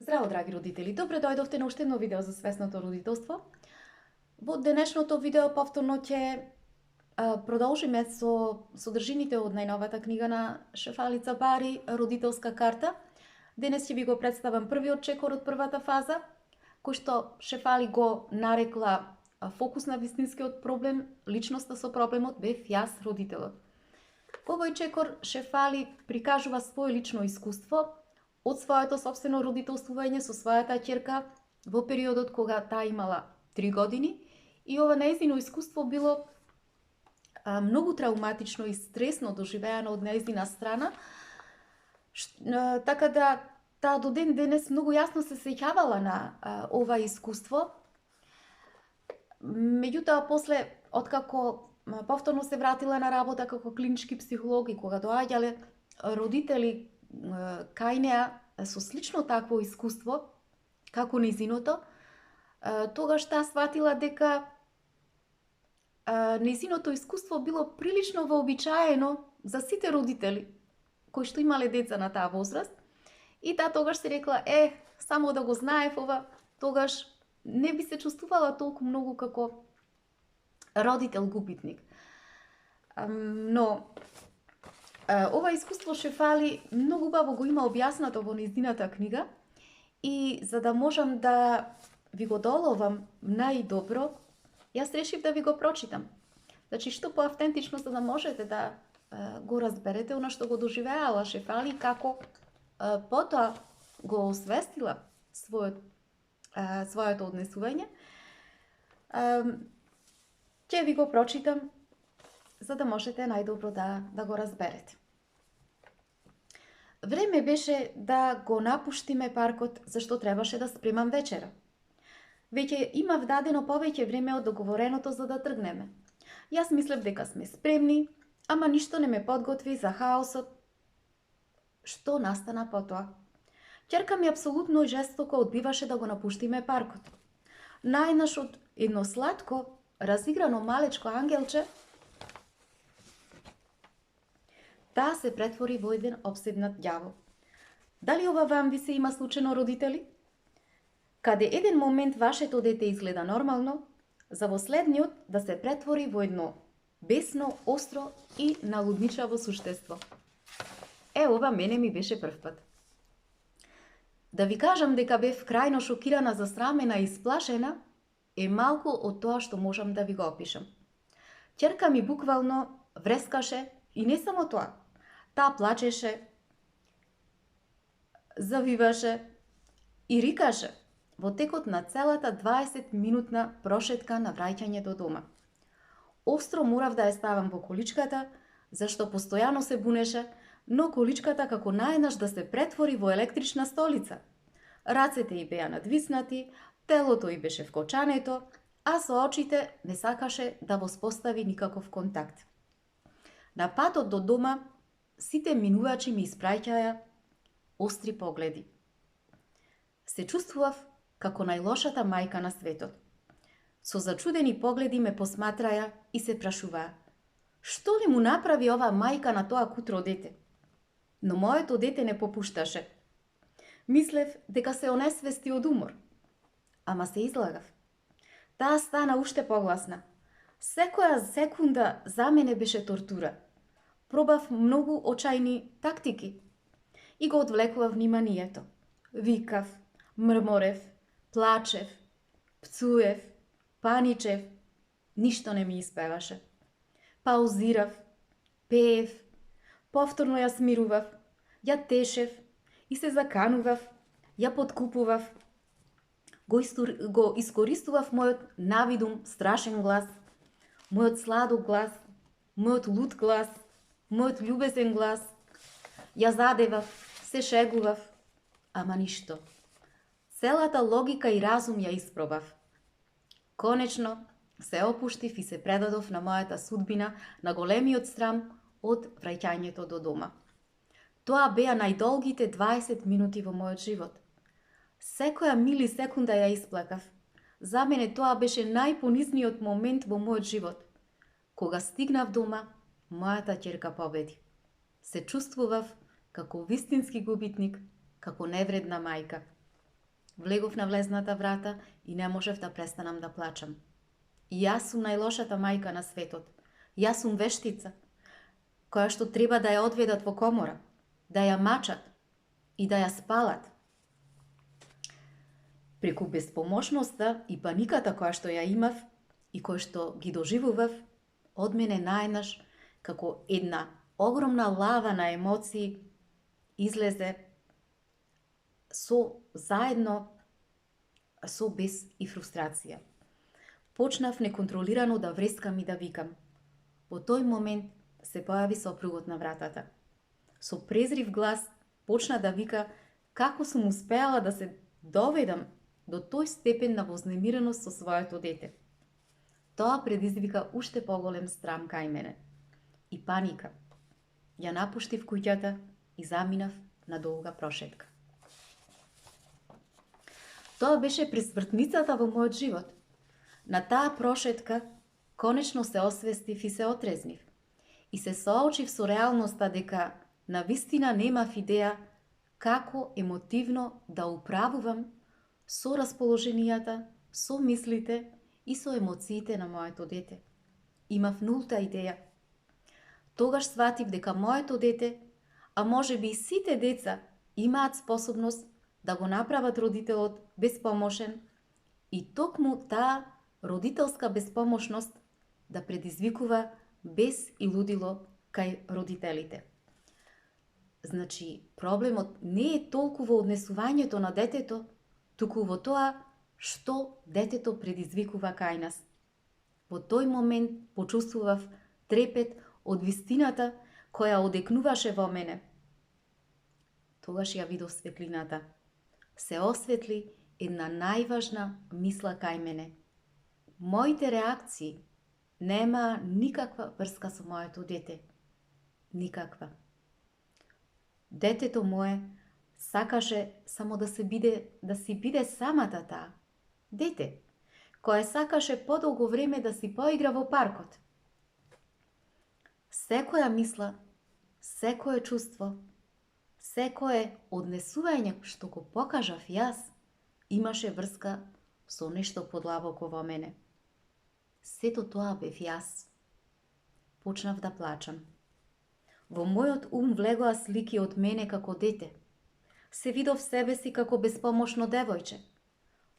Здраво, драги родители! Добре дојдовте на уште едно видео за свесното родителство. Во денешното видео повторно ќе продолжиме со содржините од најновата книга на Шефали Цабари, Родителска карта. Денес ќе ви го представам првиот чекор од првата фаза, кој што Шефали го нарекла фокус на вистинскиот проблем, личноста со проблемот бев јас, родителот. Во овој чекор Шефали прикажува свое лично искуство од своето собствено родителствување со својата ќерка во периодот кога таа имала 3 години и ова нејзино искуство било многу трауматично и стресно доживеано од нејзина страна, така да таа до ден денес многу јасно се сеќавала на ова искуство. Меѓутоа, после, откако повторно се вратила на работа како клинички психолог и кога доаѓале родители кај неа со слично такво искуство, како низиното, тогаш таа сватила дека низиното искуство било прилично вообичаено за сите родители кои што имале деца на таа возраст, и таа тогаш се рекла, само да го знаев ова, тогаш не би се чувствувала толку многу како родител губитник. Но ова искуство Шефали многу убаво го има објаснато во нејзината книга, и за да можам да ви го доловам најдобро, јас решив да ви го прочитам. Значи, што поавтентично, за да можете да го разберете она што го доживеала Шефали, како потоа го освестила своето однесување. Ќе ви го прочитам за да можете најдобро да го разберете. Време беше да го напуштиме паркот, зашто требаше да спремам вечера. Веќе имав дадено повеќе време од договореното за да тргнеме. Јас мислев дека сме спремни, ама ништо не ме подготви за хаосот што настана потоа. Ќерка ми апсолутно и жестоко одбиваше да го напуштиме паркот. Најнаш од едно сладко, разиграно малечко ангелче, таа се претвори во еден обседнат ѓавол. Дали ова вам ви се има случено, родители? Каде еден момент вашето дете изгледа нормално, за во следниот да се претвори во едно бесно, остро и налудничаво суштество. Ова мене ми беше првпат. Да ви кажам дека бев крајно шокирана, засрамена и исплашена е малку од тоа што можам да ви го опишам. Ќерка ми буквално врескаше, и не само тоа. Таа плачеше, завиваше и рикаше во текот на целата 20-минутна прошетка на враќање до дома. Остро морав да ја ставам во количката, зашто постојано се бунеше, но количката како наеднаш да се претвори во електрична столица. Рацете ѝ беа надвиснати, телото ѝ беше вкочането, а со очите не сакаше да воспостави никаков контакт. На патот до дома сите минувачи ми испраќаја остри погледи. Се чувствував како најлошата мајка на светот. Со зачудени погледи ме посматраја и се прашуваа: што ли му направи оваа мајка на тоа кутро дете? Но моето дете не попушташе. Мислев дека се онесвести од умор. Ама се излагав. Таа стана уште погласна. Секоја секунда за мене беше тортура. Пробав многу очајни тактики и го одвлекував вниманието. Викав, мрморев, плачев, пцуев, паничев, ништо не ми испеваше. Паузирав, пеев, повторно ја смирував, ја тешев и се заканував, ја подкупував. Го искористував мојот навидум страшен глас, мојот сладок глас, мојот луд глас, мојот љубезен глас. Ја задевав, се шегував, ама ништо. Целата логика и разум ја испробав. Конечно се опуштив и се предадов на мојата судбина, на големиот срам од враќањето до дома. Тоа беа најдолгите 20 минути во мојот живот. Секоја милисекунда ја исплакав. За мене тоа беше најпонизниот момент во мојот живот. Кога стигнав дома, мојата ќерка победи. Се чувствував како вистински губитник, како невредна мајка. Влегов на влезната врата и не можев да престанам да плачам. Јас сум најлошата мајка на светот. Јас сум вештица, која што треба да ја одведат во комора, да ја мачат и да ја спалат. Преку безпомошноста и паниката која што ја имав и која што ги доживував, од мене наеднаш, како една огромна лава на емоции, излезе заедно со бес и фрустрација. Почнав неконтролирано да врескам и да викам. Во тој момент се појави сопругот на вратата. Со презрив глас почна да вика како сум успеала да се доведам до тој степен на вознемиреност со своето дете. Тоа предизвика уште поголем срам кај мене и паника. Ја напуштив куќата и заминав на долга прошетка. Тоа беше пресвртницата во мојот живот. На таа прошетка конечно се освестив и се отрезнив и се соочив со реалноста дека навистина немав идеја како емотивно да управувам со расположенијата, со мислите и со емоциите на моето дете. Имав нулта идеја. Тогаш сватив дека моето дете, а може би и сите деца, имаат способност да го направат родителот безпомошен и токму таа родителска безпомошност да предизвикува бес и лудило кај родителите. Значи, проблемот не е толку во однесувањето на детето, туку во тоа што детето предизвикува кај нас. Во тој момент почувствував трепет од вистината која одекнуваше во мене. Тогаш ја видов светлината. Се осветли една најважна мисла кај мене. Моите реакции нема никаква врска со моето дете. Никаква. Детето мое сакаше само да си биде самата таа. Дете, кое сакаше подолго време да си поигра во паркот. Секоја мисла, секое чувство, секое однесување што го покажав јас, имаше врска со нешто подлабоко во мене. Сето тоа бев јас. Почнав да плачам. Во мојот ум влегоа слики од мене како дете. Се видов себе си како безпомошно девојче,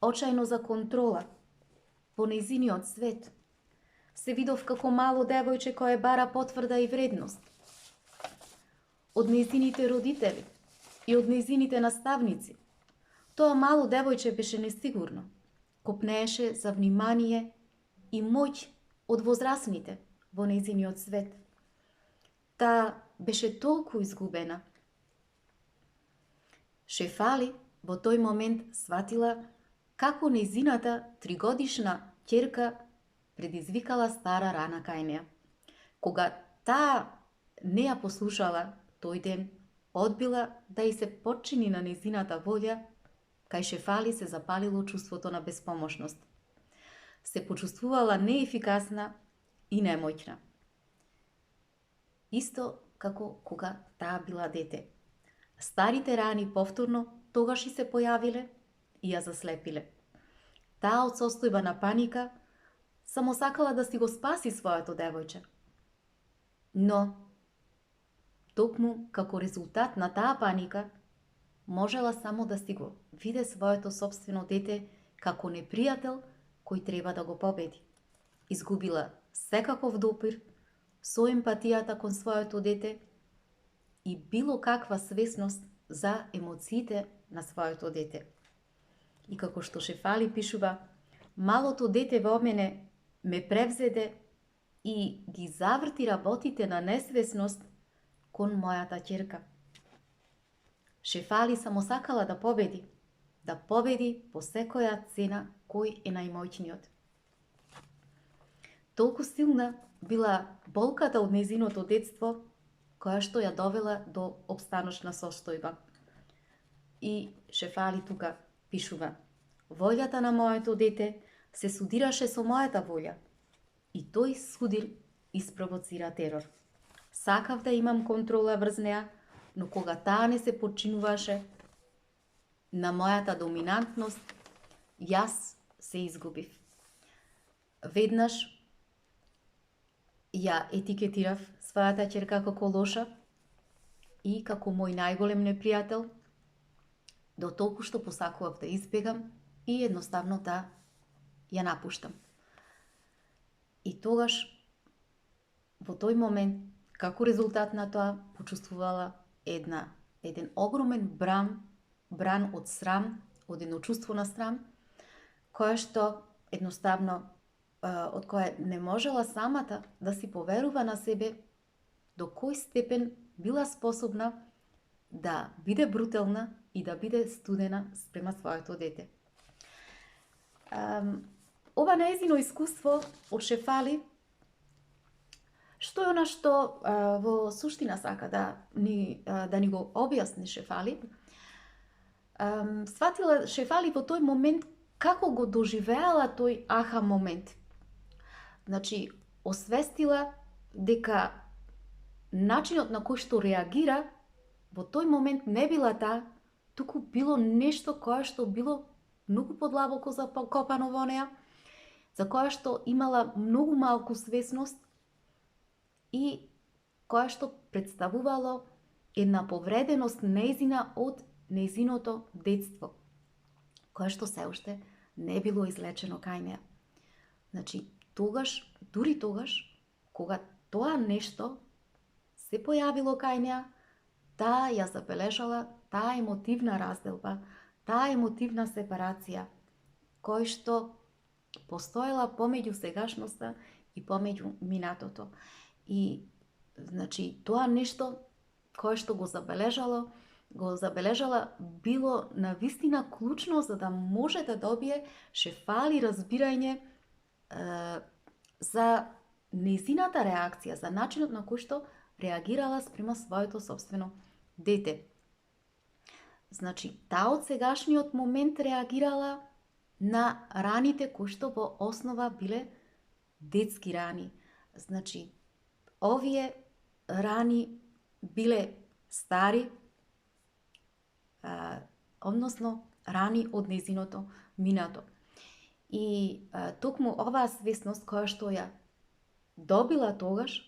очајно за контрола, во нејзиниот свет. Се видов како мало девојче кое бара потврда и вредност. Од нејзините родители и од нејзините наставници. Тоа мало девојче беше несигурно. Копнееше за внимание и моќ од возрасните во нејзиниот свет. Таа беше толку изгубена. Шефали во тој момент сватила како нејзината 3-годишна ќерка предизвикала стара рана кај неа. Кога таа не ја послушала тој ден, одбила да и се подчини на нејзината волја, кај Шефали се запалило чувството на безпомошност. Се почувствувала неефикасна и немоќна. Исто како кога таа била дете. Старите рани повторно тогаш и се појавиле и ја заслепиле. Таа од состојба на паника само сакала да си го спаси своето девојче. Но, токму како резултат на таа паника, можела само да си го виде своето собствено дете како непријател кој треба да го победи. Изгубила секаков допир со емпатијата кон своето дете и било каква свесност за емоциите на своето дете. И како што Шефали пишува, малото дете во мене ме превзеде и ги заврти работите на несвесност кон мојата ќерка. Шефали само сакала да победи по секоја цена кој е најмоćниот. Толку силна била болката од нејзиното детство, која што ја довела до обстаночна состојба. И Шефали тука пишува: волјата на моето дете се судираше со мојата волја и тој судир испровоцира терор. Сакав да имам контрола врз неа, но кога таа не се подчинуваше, на мојата доминантност, јас се изгубив. Веднаш ја етикетирав својата ќерка како лоша и како мој најголем непријател, до толку што посакував да избегам и едноставно да ја напуштам. И тогаш, во тој момент, како резултат на тоа, почувствувала еден огромен бран од срам, од едно чувство на срам, кое што едноставно од кое не можела самата да си поверува на себе до кој степен била способна да биде брутална и да биде студена спрема своето дете. Ова нејзино искуство од Шефали, што е она што во суштина сака да ни го објасни Шефали, сватила Шефали во тој момент како го доживеала тој аха момент. Значи, освестила дека начинот на кој што реагира во тој момент не била таа, туку било нешто кое што било многу подлабоко закопано во неа, за кое што имала многу малку свесност и кое што представувало една повреденост нејзина од нејзиното детство, кое што се уште не било излечено кај неа. Значи, дури тогаш, кога тоа нешто се појавило кај неа, таа ја забележала таа емотивна разделба, таа емотивна сепарација, кој што постоела помеѓу сегашноста и помеѓу минатото. И, значи, тоа нешто кое што го забележала било навистина клучно за да може да добие Шефали разбирање за нејзината реакција, за начинот на кој што реагирала спрема своето собствено дете. Значи, таа од сегашниот момент реагирала на раните кои што во основа биле детски рани. Значи, овие рани биле стари, односно рани од нејзиното минато. И токму оваа свесност која што ја добила тогаш,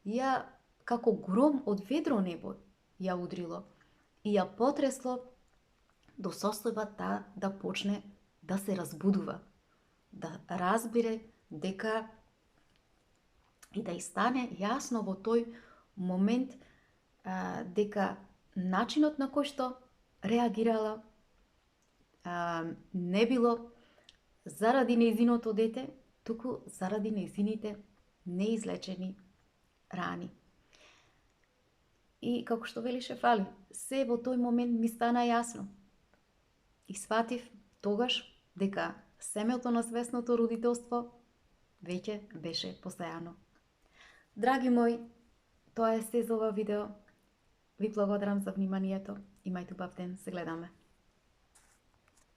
ја како гром од ведро небо ја удрило и ја потресло до состојба таа да почне да се разбудува, да разбере дека и да и стане јасно во тој момент дека начинот на кој што реагирала не било заради нејзиното дете, туку заради нејзините неизлечени рани. И како што вели Шефали, се во тој момент ми стана јасно. И сватив тогаш дека семето на свесното родителство веќе беше посејано. Драги мои, тоа е се за ова видео. Ви благодарам за вниманието. Имајте убав ден, се гледаме.